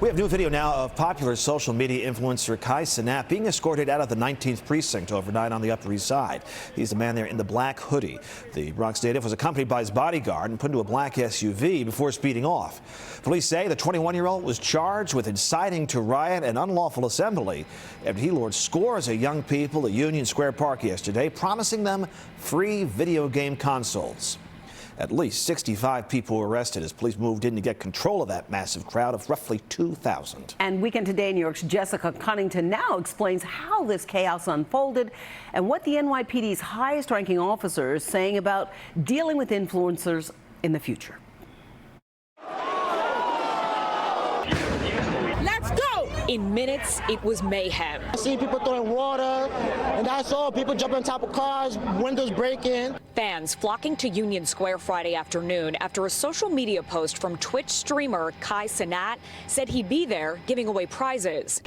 We have new video now of popular social media influencer Cenat being escorted out of the 19th precinct overnight on the Upper East Side. He's the man there in the black hoodie. The Bronx native was accompanied by his bodyguard and put into a black SUV before speeding off. Police say the 21-year-old was charged with inciting to riot and unlawful assembly after he lured scores of young people at Union Square Park yesterday, promising them free video game consoles. At least 65 people were arrested as police moved in to get control of that massive crowd of roughly 2,000. And Weekend Today New York's Jessica Cunnington now explains how this chaos unfolded and what the NYPD's highest-ranking officer is saying about dealing with influencers in the future. Let's go! In minutes, it was mayhem. I see people throwing water, and I saw people jumping on top of cars, windows breaking. Fans flocking to Union Square Friday afternoon after a social media post from Twitch streamer Cenat said he'd be there giving away prizes.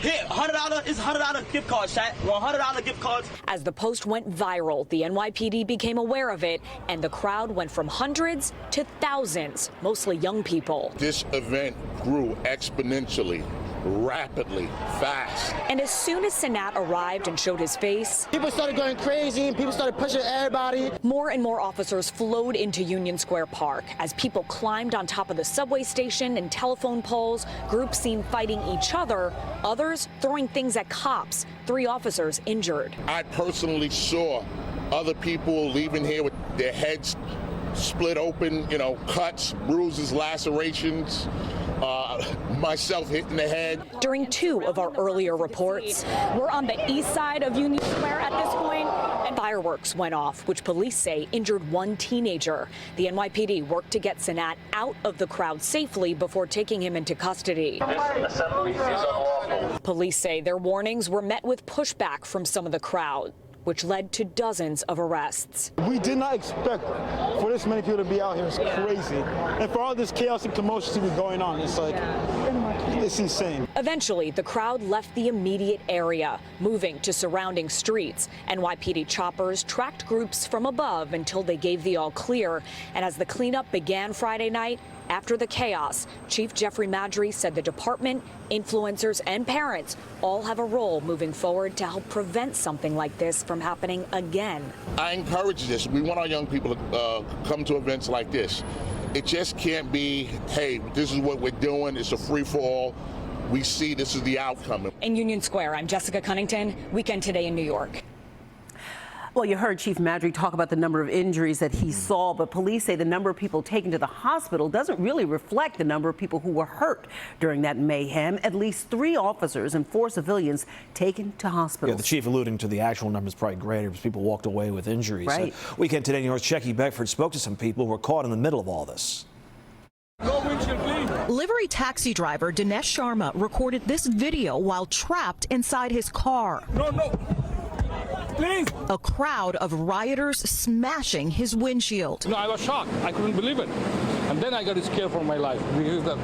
Here, $100, it's $100 gift card, chat. $100 gift cards. As the post went viral, the NYPD became aware of it, and the crowd went from hundreds to thousands, mostly young people. This event grew exponentially, rapidly, fast. And as soon as Cenat arrived and showed his face, People started going crazy, and people started pushing everybody. more and more officers flowed into Union Square Park. As people climbed on top of the subway station and telephone poles, groups seen fighting each other, others throwing things at cops. 3 officers injured. I personally saw other people leaving here with their heads split open, cuts, bruises, lacerations, myself hitting the head. During 2 of our earlier reports, we're on the east side of Union Square at this point, and fireworks went off, which police say injured 1 teenager. The NYPD worked to get Cenat out of the crowd safely before taking him into custody. This assembly is unlawful. Police say their warnings were met with pushback from some of the crowd, which led to dozens of arrests. We did not expect for this many people to be out here. It's crazy. And for all this chaos and commotion to be going on, it's like, it's insane. Eventually, the crowd left the immediate area, moving to surrounding streets. NYPD choppers tracked groups from above until they gave the all clear. And as the cleanup began Friday night, after the chaos, Chief Jeffrey Maddrey said the department, influencers, and parents all have a role moving forward to help prevent something like this from happening again. I encourage this. We want our young people to come to events like this. It just can't be, hey, this is what we're doing. It's a free-for-all. We see this is the outcome. In Union Square, I'm Jessica Cunnington, Weekend Today in New York. Well, you heard Chief Maddrey talk about the number of injuries that he saw, but police say the number of people taken to the hospital doesn't really reflect the number of people who were hurt during that mayhem. At least 3 officers and 4 civilians taken to hospitals. Yeah, the chief alluding to the actual numbers probably greater because people walked away with injuries. Right. Weekend Today New York's Checky Beckford spoke to some people who were caught in the middle of all this. Livery taxi driver Dinesh Sharma recorded this video while trapped inside his car. No. Please. A crowd of rioters smashing his windshield. I was shocked. I couldn't believe it. And then I got scared for my life. This is the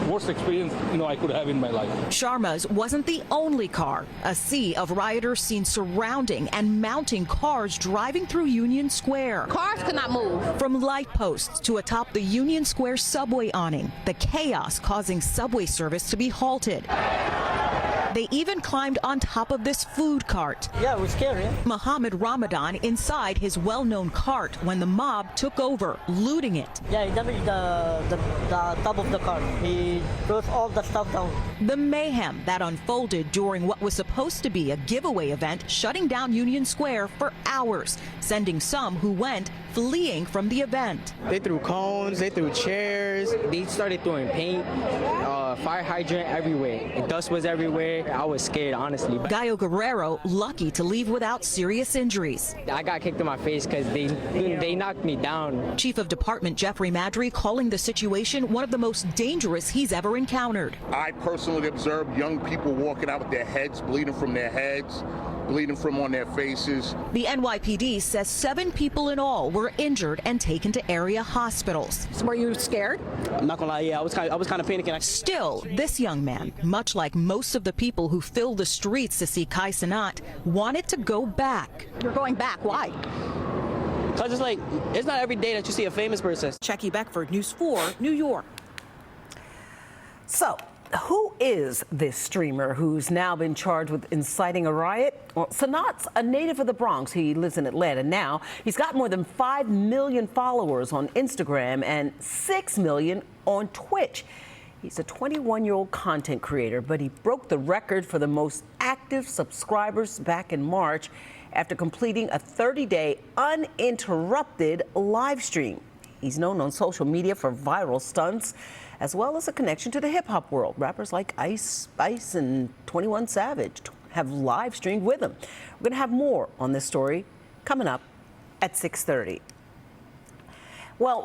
worst experience, I could have in my life. Sharma's wasn't the only car. A sea of rioters seen surrounding and mounting cars driving through Union Square. Cars could not move. From light posts to atop the Union Square subway awning, the chaos causing subway service to be halted. They even climbed on top of this food cart. Yeah, it was scary. Muhammad Ramadan inside his well-known cart when the mob took over, looting it. Yeah, he damaged the top of the car. He threw all the stuff down. The mayhem that unfolded during what was supposed to be a giveaway event shutting down Union Square for hours, sending some who went fleeing from the event. They threw cones, they threw chairs, they started throwing paint, fire hydrant everywhere, and dust was everywhere. I was scared, honestly. Gallo Guerrero lucky to leave without serious injuries. I got kicked in my face because they knocked me down. Chief of Department Jeffrey Maddrey calling the situation one of the most dangerous he's ever encountered. I personally observed young people walking out with their heads bleeding from their heads, bleeding from on their faces. The NYPD says 7 people in all were injured and taken to area hospitals. Were you scared? I'm not gonna lie, yeah, I was kind of panicking. Still, this young man, much like most of the people who filled the streets to see Cenat, wanted to go back. You're going back. Why? Because it's not every day that you see a famous person. Checky Beckford, News 4, New York. So, who is this streamer who's now been charged with inciting a riot? Well, Cenat's a native of the Bronx. He lives in Atlanta now. He's got more than 5 million followers on Instagram and 6 million on Twitch. He's a 21-year-old content creator, but he broke the record for the most active subscribers back in March after completing a 30-day uninterrupted live stream. He's known on social media for viral stunts, as well as a connection to the hip-hop world. Rappers like Ice Spice and 21 Savage have live streamed with him. We're going to have more on this story coming up at 6:30. Well,